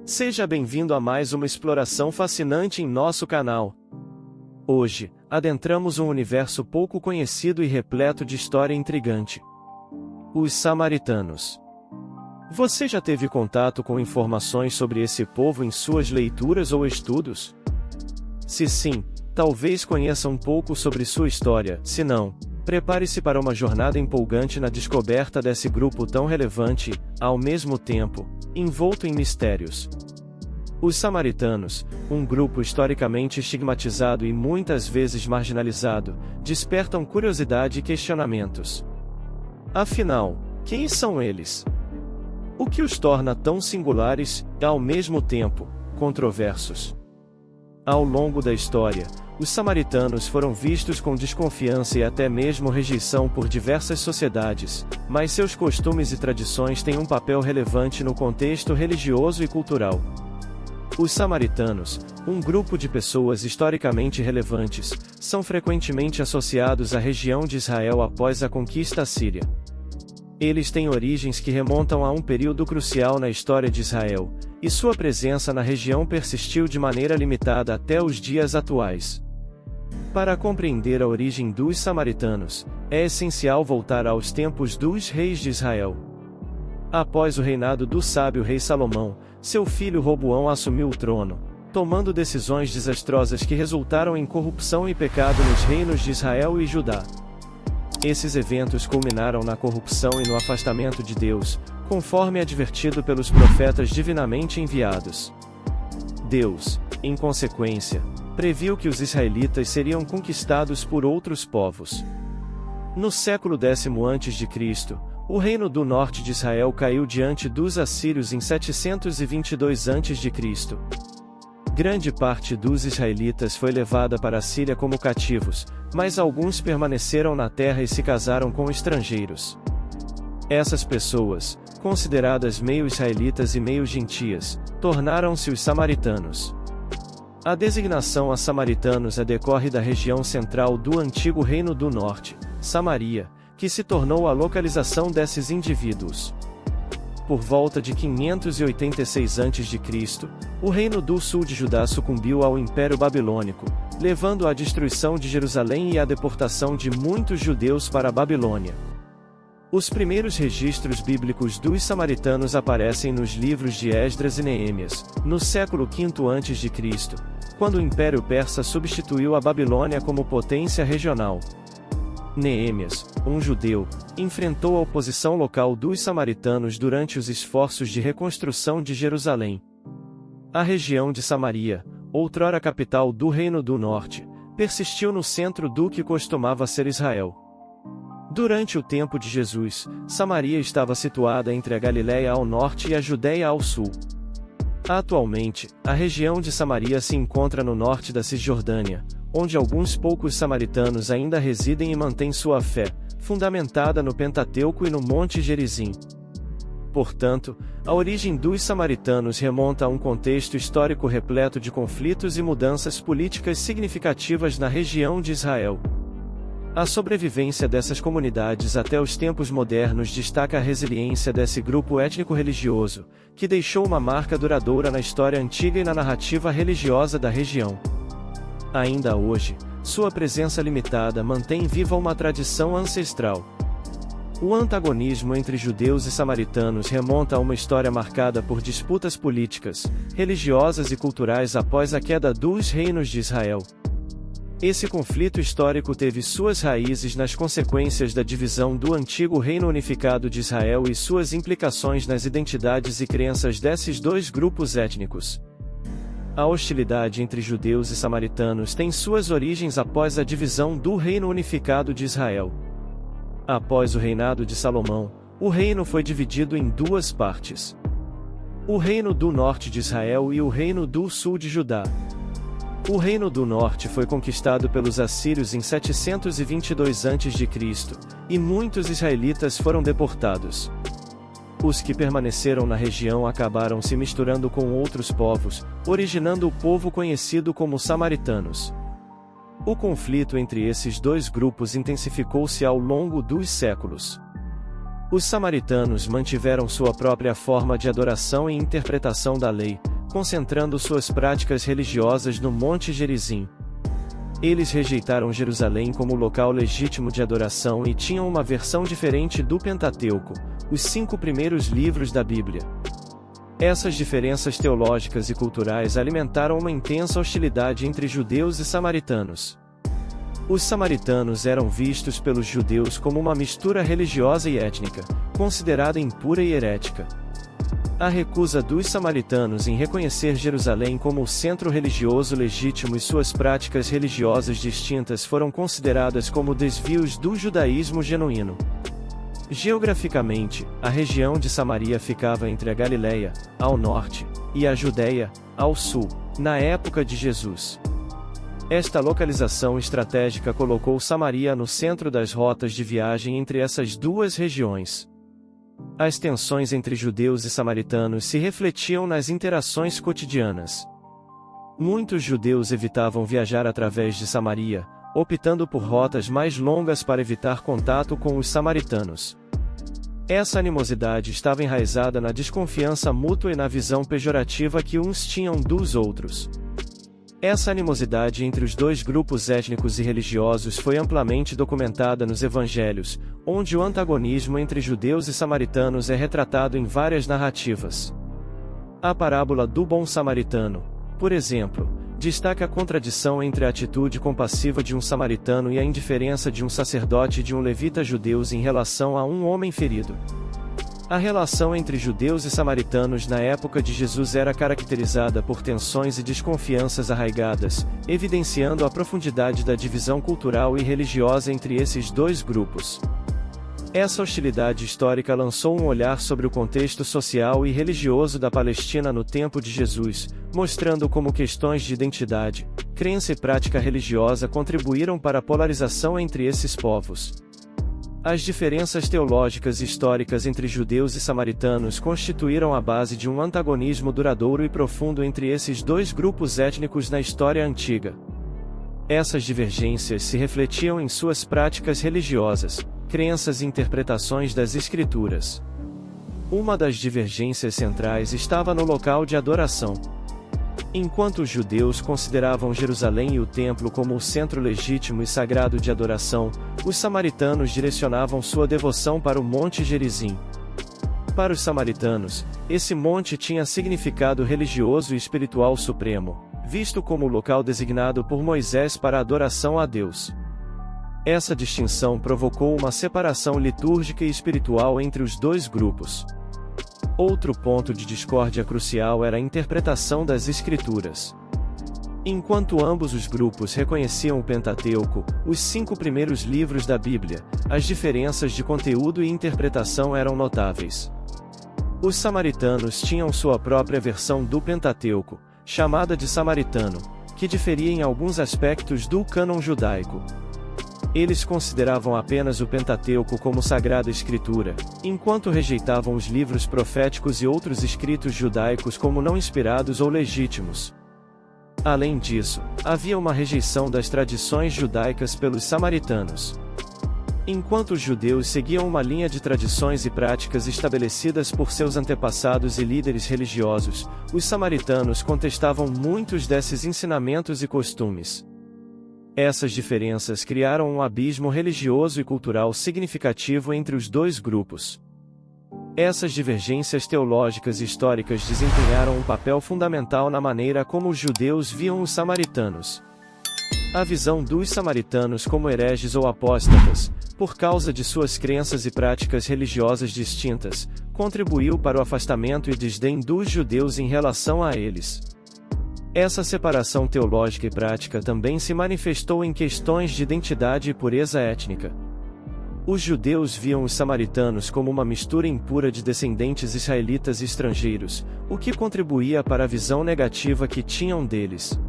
Seja bem-vindo a mais uma exploração fascinante em nosso canal. Hoje, adentramos um universo pouco conhecido e repleto de história intrigante. Os Samaritanos. Você já teve contato com informações sobre esse povo em suas leituras ou estudos? Se sim, talvez conheça um pouco sobre sua história, se não, prepare-se para uma jornada empolgante na descoberta desse grupo tão relevante e, ao mesmo tempo, envolto em mistérios. Os Samaritanos, um grupo historicamente estigmatizado e muitas vezes marginalizado, despertam curiosidade e questionamentos. Afinal, quem são eles? O que os torna tão singulares e, ao mesmo tempo, controversos? Ao longo da história, os samaritanos foram vistos com desconfiança e até mesmo rejeição por diversas sociedades, mas seus costumes e tradições têm um papel relevante no contexto religioso e cultural. Os samaritanos, um grupo de pessoas historicamente relevantes, são frequentemente associados à região de Israel após a conquista assíria. Eles têm origens que remontam a um período crucial na história de Israel, e sua presença na região persistiu de maneira limitada até os dias atuais. Para compreender a origem dos samaritanos, é essencial voltar aos tempos dos reis de Israel. Após o reinado do sábio rei Salomão, seu filho Roboão assumiu o trono, tomando decisões desastrosas que resultaram em corrupção e pecado nos reinos de Israel e Judá. Esses eventos culminaram na corrupção e no afastamento de Deus, conforme advertido pelos profetas divinamente enviados. Deus, em consequência, previu que os israelitas seriam conquistados por outros povos. No século X a.C., o reino do norte de Israel caiu diante dos assírios em 722 a.C. Grande parte dos israelitas foi levada para a Síria como cativos, mas alguns permaneceram na terra e se casaram com estrangeiros. Essas pessoas, consideradas meio israelitas e meio gentias, tornaram-se os samaritanos. A designação a samaritanos decorre da região central do antigo Reino do Norte, Samaria, que se tornou a localização desses indivíduos. Por volta de 586 a.C., o Reino do Sul de Judá sucumbiu ao Império Babilônico, levando à destruição de Jerusalém e à deportação de muitos judeus para a Babilônia. Os primeiros registros bíblicos dos samaritanos aparecem nos livros de Esdras e Neemias, no século V a.C., quando o Império Persa substituiu a Babilônia como potência regional. Neemias, um judeu, enfrentou a oposição local dos samaritanos durante os esforços de reconstrução de Jerusalém. A região de Samaria, outrora capital do Reino do Norte, persistiu no centro do que costumava ser Israel. Durante o tempo de Jesus, Samaria estava situada entre a Galiléia ao norte e a Judéia ao sul. Atualmente, a região de Samaria se encontra no norte da Cisjordânia, onde alguns poucos samaritanos ainda residem e mantêm sua fé, fundamentada no Pentateuco e no Monte Gerizim. Portanto, a origem dos samaritanos remonta a um contexto histórico repleto de conflitos e mudanças políticas significativas na região de Israel. A sobrevivência dessas comunidades até os tempos modernos destaca a resiliência desse grupo étnico-religioso, que deixou uma marca duradoura na história antiga e na narrativa religiosa da região. Ainda hoje, sua presença limitada mantém viva uma tradição ancestral. O antagonismo entre judeus e samaritanos remonta a uma história marcada por disputas políticas, religiosas e culturais após a queda dos reinos de Israel. Esse conflito histórico teve suas raízes nas consequências da divisão do antigo Reino Unificado de Israel e suas implicações nas identidades e crenças desses dois grupos étnicos. A hostilidade entre judeus e samaritanos tem suas origens após a divisão do Reino Unificado de Israel. Após o reinado de Salomão, o reino foi dividido em duas partes: o Reino do Norte de Israel e o Reino do Sul de Judá. O Reino do Norte foi conquistado pelos assírios em 722 a.C., e muitos israelitas foram deportados. Os que permaneceram na região acabaram se misturando com outros povos, originando o povo conhecido como samaritanos. O conflito entre esses dois grupos intensificou-se ao longo dos séculos. Os samaritanos mantiveram sua própria forma de adoração e interpretação da lei, concentrando suas práticas religiosas no Monte Gerizim. Eles rejeitaram Jerusalém como local legítimo de adoração e tinham uma versão diferente do Pentateuco, os 5 primeiros livros da Bíblia. Essas diferenças teológicas e culturais alimentaram uma intensa hostilidade entre judeus e samaritanos. Os samaritanos eram vistos pelos judeus como uma mistura religiosa e étnica, considerada impura e herética. A recusa dos samaritanos em reconhecer Jerusalém como o centro religioso legítimo e suas práticas religiosas distintas foram consideradas como desvios do judaísmo genuíno. Geograficamente, a região de Samaria ficava entre a Galileia, ao norte, e a Judéia, ao sul, na época de Jesus. Esta localização estratégica colocou Samaria no centro das rotas de viagem entre essas duas regiões. As tensões entre judeus e samaritanos se refletiam nas interações cotidianas. Muitos judeus evitavam viajar através de Samaria, optando por rotas mais longas para evitar contato com os samaritanos. Essa animosidade estava enraizada na desconfiança mútua e na visão pejorativa que uns tinham dos outros. Essa animosidade entre os dois grupos étnicos e religiosos foi amplamente documentada nos evangelhos, onde o antagonismo entre judeus e samaritanos é retratado em várias narrativas. A parábola do bom samaritano, por exemplo, destaca a contradição entre a atitude compassiva de um samaritano e a indiferença de um sacerdote e de um levita judeus em relação a um homem ferido. A relação entre judeus e samaritanos na época de Jesus era caracterizada por tensões e desconfianças arraigadas, evidenciando a profundidade da divisão cultural e religiosa entre esses dois grupos. Essa hostilidade histórica lançou um olhar sobre o contexto social e religioso da Palestina no tempo de Jesus, mostrando como questões de identidade, crença e prática religiosa contribuíram para a polarização entre esses povos. As diferenças teológicas e históricas entre judeus e samaritanos constituíram a base de um antagonismo duradouro e profundo entre esses dois grupos étnicos na história antiga. Essas divergências se refletiam em suas práticas religiosas, crenças e interpretações das Escrituras. Uma das divergências centrais estava no local de adoração. Enquanto os judeus consideravam Jerusalém e o templo como o centro legítimo e sagrado de adoração, os samaritanos direcionavam sua devoção para o Monte Gerizim. Para os samaritanos, esse monte tinha significado religioso e espiritual supremo, visto como o local designado por Moisés para a adoração a Deus. Essa distinção provocou uma separação litúrgica e espiritual entre os dois grupos. Outro ponto de discórdia crucial era a interpretação das Escrituras. Enquanto ambos os grupos reconheciam o Pentateuco, os 5 primeiros livros da Bíblia, as diferenças de conteúdo e interpretação eram notáveis. Os samaritanos tinham sua própria versão do Pentateuco, chamada de samaritano, que diferia em alguns aspectos do cânon judaico. Eles consideravam apenas o Pentateuco como sagrada escritura, enquanto rejeitavam os livros proféticos e outros escritos judaicos como não inspirados ou legítimos. Além disso, havia uma rejeição das tradições judaicas pelos samaritanos. Enquanto os judeus seguiam uma linha de tradições e práticas estabelecidas por seus antepassados e líderes religiosos, os samaritanos contestavam muitos desses ensinamentos e costumes. Essas diferenças criaram um abismo religioso e cultural significativo entre os dois grupos. Essas divergências teológicas e históricas desempenharam um papel fundamental na maneira como os judeus viam os samaritanos. A visão dos samaritanos como hereges ou apóstatas, por causa de suas crenças e práticas religiosas distintas, contribuiu para o afastamento e desdém dos judeus em relação a eles. Essa separação teológica e prática também se manifestou em questões de identidade e pureza étnica. Os judeus viam os samaritanos como uma mistura impura de descendentes israelitas e estrangeiros, o que contribuía para a visão negativa que tinham deles.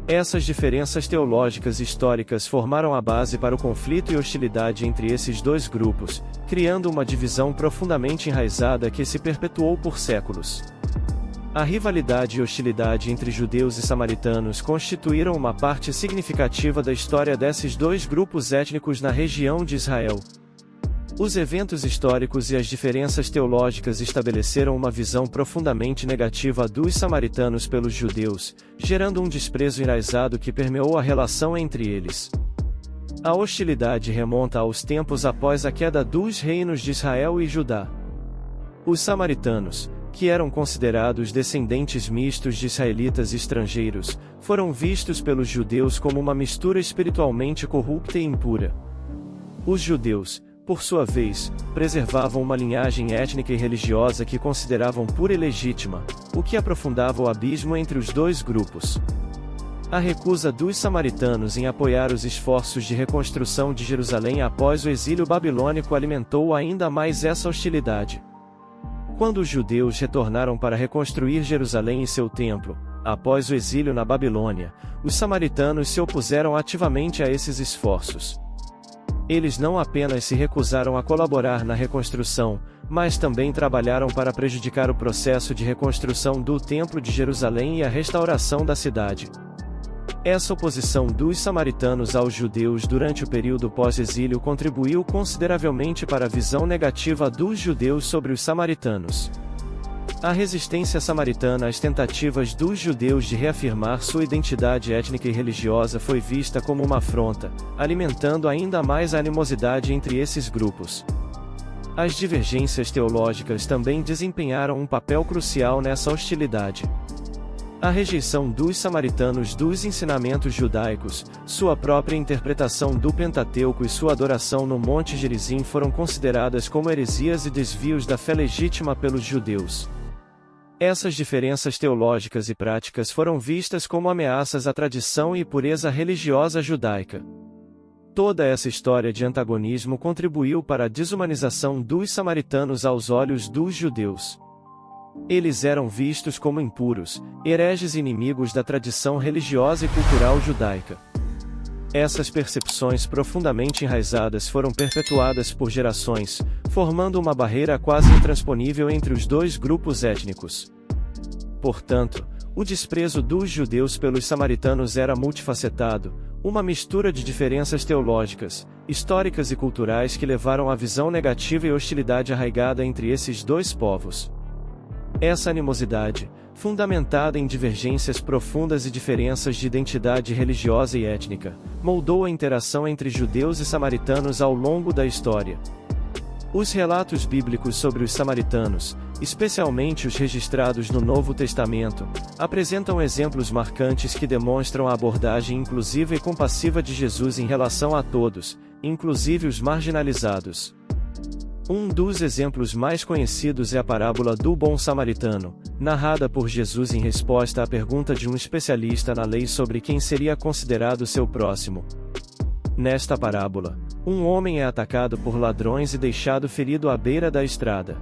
Essas diferenças teológicas e históricas formaram a base para o conflito e hostilidade entre esses dois grupos, criando uma divisão profundamente enraizada que se perpetuou por séculos. A rivalidade e hostilidade entre judeus e samaritanos constituíram uma parte significativa da história desses dois grupos étnicos na região de Israel. Os eventos históricos e as diferenças teológicas estabeleceram uma visão profundamente negativa dos samaritanos pelos judeus, gerando um desprezo enraizado que permeou a relação entre eles. A hostilidade remonta aos tempos após a queda dos reinos de Israel e Judá. Os samaritanos, que eram considerados descendentes mistos de israelitas e estrangeiros, foram vistos pelos judeus como uma mistura espiritualmente corrupta e impura. Os judeus, por sua vez, preservavam uma linhagem étnica e religiosa que consideravam pura e legítima, o que aprofundava o abismo entre os dois grupos. A recusa dos samaritanos em apoiar os esforços de reconstrução de Jerusalém após o exílio babilônico alimentou ainda mais essa hostilidade. Quando os judeus retornaram para reconstruir Jerusalém e seu templo, após o exílio na Babilônia, os samaritanos se opuseram ativamente a esses esforços. Eles não apenas se recusaram a colaborar na reconstrução, mas também trabalharam para prejudicar o processo de reconstrução do Templo de Jerusalém e a restauração da cidade. Essa oposição dos samaritanos aos judeus durante o período pós-exílio contribuiu consideravelmente para a visão negativa dos judeus sobre os samaritanos. A resistência samaritana às tentativas dos judeus de reafirmar sua identidade étnica e religiosa foi vista como uma afronta, alimentando ainda mais a animosidade entre esses grupos. As divergências teológicas também desempenharam um papel crucial nessa hostilidade. A rejeição dos samaritanos dos ensinamentos judaicos, sua própria interpretação do Pentateuco e sua adoração no Monte Gerizim foram consideradas como heresias e desvios da fé legítima pelos judeus. Essas diferenças teológicas e práticas foram vistas como ameaças à tradição e pureza religiosa judaica. Toda essa história de antagonismo contribuiu para a desumanização dos samaritanos aos olhos dos judeus. Eles eram vistos como impuros, hereges e inimigos da tradição religiosa e cultural judaica. Essas percepções profundamente enraizadas foram perpetuadas por gerações, formando uma barreira quase intransponível entre os dois grupos étnicos. Portanto, o desprezo dos judeus pelos samaritanos era multifacetado, uma mistura de diferenças teológicas, históricas e culturais que levaram à visão negativa e hostilidade arraigada entre esses dois povos. Essa animosidade, fundamentada em divergências profundas e diferenças de identidade religiosa e étnica, moldou a interação entre judeus e samaritanos ao longo da história. Os relatos bíblicos sobre os samaritanos, especialmente os registrados no Novo Testamento, apresentam exemplos marcantes que demonstram a abordagem inclusiva e compassiva de Jesus em relação a todos, inclusive os marginalizados. Um dos exemplos mais conhecidos é a parábola do bom samaritano, narrada por Jesus em resposta à pergunta de um especialista na lei sobre quem seria considerado seu próximo. Nesta parábola, um homem é atacado por ladrões e deixado ferido à beira da estrada.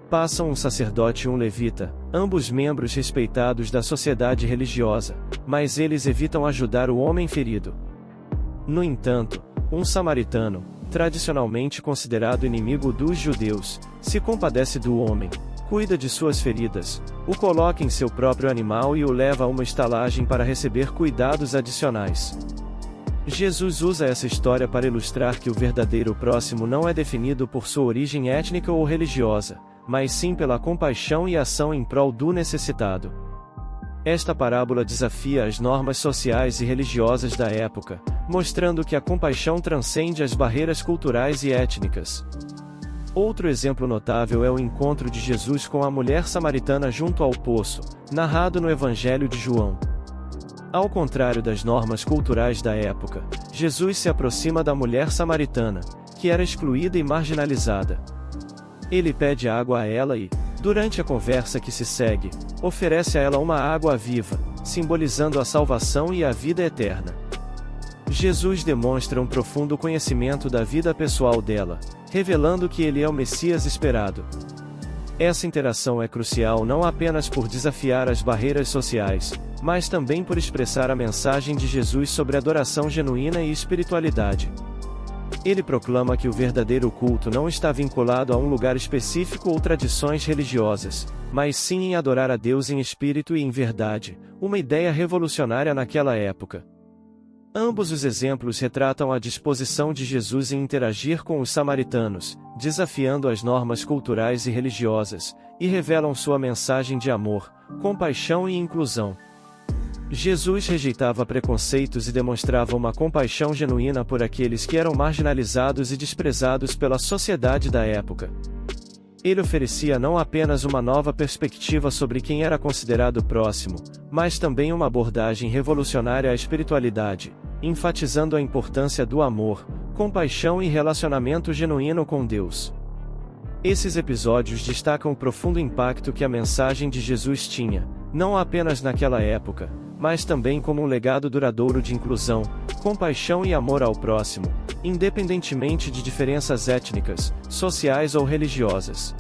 Passam um sacerdote e um levita, ambos membros respeitados da sociedade religiosa, mas eles evitam ajudar o homem ferido. No entanto, um samaritano, tradicionalmente considerado inimigo dos judeus, se compadece do homem, cuida de suas feridas, o coloca em seu próprio animal e o leva a uma estalagem para receber cuidados adicionais. Jesus usa essa história para ilustrar que o verdadeiro próximo não é definido por sua origem étnica ou religiosa, mas sim pela compaixão e ação em prol do necessitado. Esta parábola desafia as normas sociais e religiosas da época, mostrando que a compaixão transcende as barreiras culturais e étnicas. Outro exemplo notável é o encontro de Jesus com a mulher samaritana junto ao poço, narrado no Evangelho de João. Ao contrário das normas culturais da época, Jesus se aproxima da mulher samaritana, que era excluída e marginalizada. Ele pede água a ela e, durante a conversa que se segue, oferece a ela uma água viva, simbolizando a salvação e a vida eterna. Jesus demonstra um profundo conhecimento da vida pessoal dela, revelando que ele é o Messias esperado. Essa interação é crucial não apenas por desafiar as barreiras sociais, mas também por expressar a mensagem de Jesus sobre adoração genuína e espiritualidade. Ele proclama que o verdadeiro culto não está vinculado a um lugar específico ou tradições religiosas, mas sim em adorar a Deus em espírito e em verdade, uma ideia revolucionária naquela época. Ambos os exemplos retratam a disposição de Jesus em interagir com os samaritanos, desafiando as normas culturais e religiosas, e revelam sua mensagem de amor, compaixão e inclusão. Jesus rejeitava preconceitos e demonstrava uma compaixão genuína por aqueles que eram marginalizados e desprezados pela sociedade da época. Ele oferecia não apenas uma nova perspectiva sobre quem era considerado próximo, mas também uma abordagem revolucionária à espiritualidade, enfatizando a importância do amor, compaixão e relacionamento genuíno com Deus. Esses episódios destacam o profundo impacto que a mensagem de Jesus tinha, não apenas naquela época, mas também como um legado duradouro de inclusão, compaixão e amor ao próximo, independentemente de diferenças étnicas, sociais ou religiosas.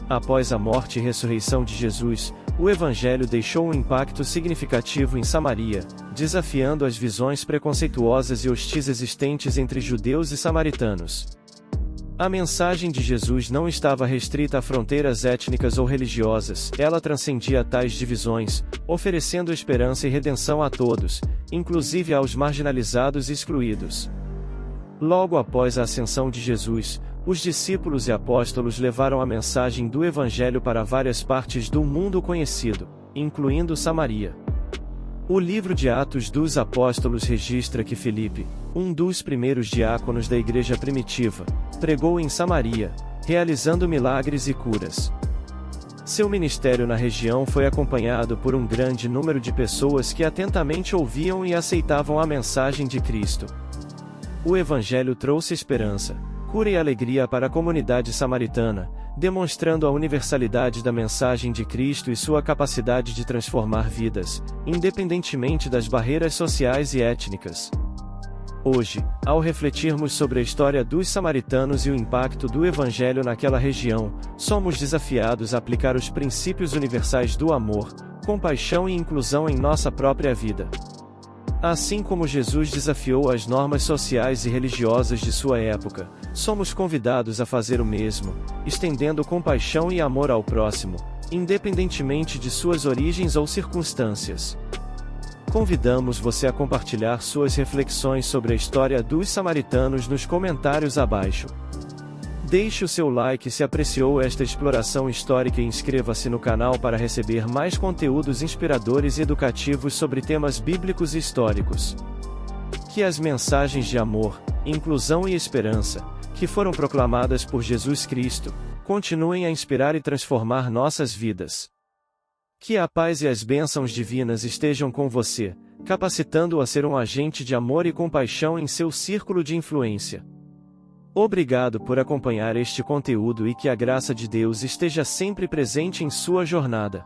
Após a morte e ressurreição de Jesus, o Evangelho deixou um impacto significativo em Samaria, desafiando as visões preconceituosas e hostis existentes entre judeus e samaritanos. A mensagem de Jesus não estava restrita a fronteiras étnicas ou religiosas, ela transcendia tais divisões, oferecendo esperança e redenção a todos, inclusive aos marginalizados e excluídos. Logo após a ascensão de Jesus, os discípulos e apóstolos levaram a mensagem do Evangelho para várias partes do mundo conhecido, incluindo Samaria. O livro de Atos dos Apóstolos registra que Filipe, um dos primeiros diáconos da igreja primitiva, pregou em Samaria, realizando milagres e curas. Seu ministério na região foi acompanhado por um grande número de pessoas que atentamente ouviam e aceitavam a mensagem de Cristo. O Evangelho trouxe esperança, cura e alegria para a comunidade samaritana, demonstrando a universalidade da mensagem de Cristo e sua capacidade de transformar vidas, independentemente das barreiras sociais e étnicas. Hoje, ao refletirmos sobre a história dos samaritanos e o impacto do Evangelho naquela região, somos desafiados a aplicar os princípios universais do amor, compaixão e inclusão em nossa própria vida. Assim como Jesus desafiou as normas sociais e religiosas de sua época, somos convidados a fazer o mesmo, estendendo compaixão e amor ao próximo, independentemente de suas origens ou circunstâncias. Convidamos você a compartilhar suas reflexões sobre a história dos samaritanos nos comentários abaixo. Deixe o seu like se apreciou esta exploração histórica e inscreva-se no canal para receber mais conteúdos inspiradores e educativos sobre temas bíblicos e históricos. Que as mensagens de amor, inclusão e esperança, que foram proclamadas por Jesus Cristo, continuem a inspirar e transformar nossas vidas. Que a paz e as bênçãos divinas estejam com você, capacitando-o a ser um agente de amor e compaixão em seu círculo de influência. Obrigado por acompanhar este conteúdo e que a graça de Deus esteja sempre presente em sua jornada.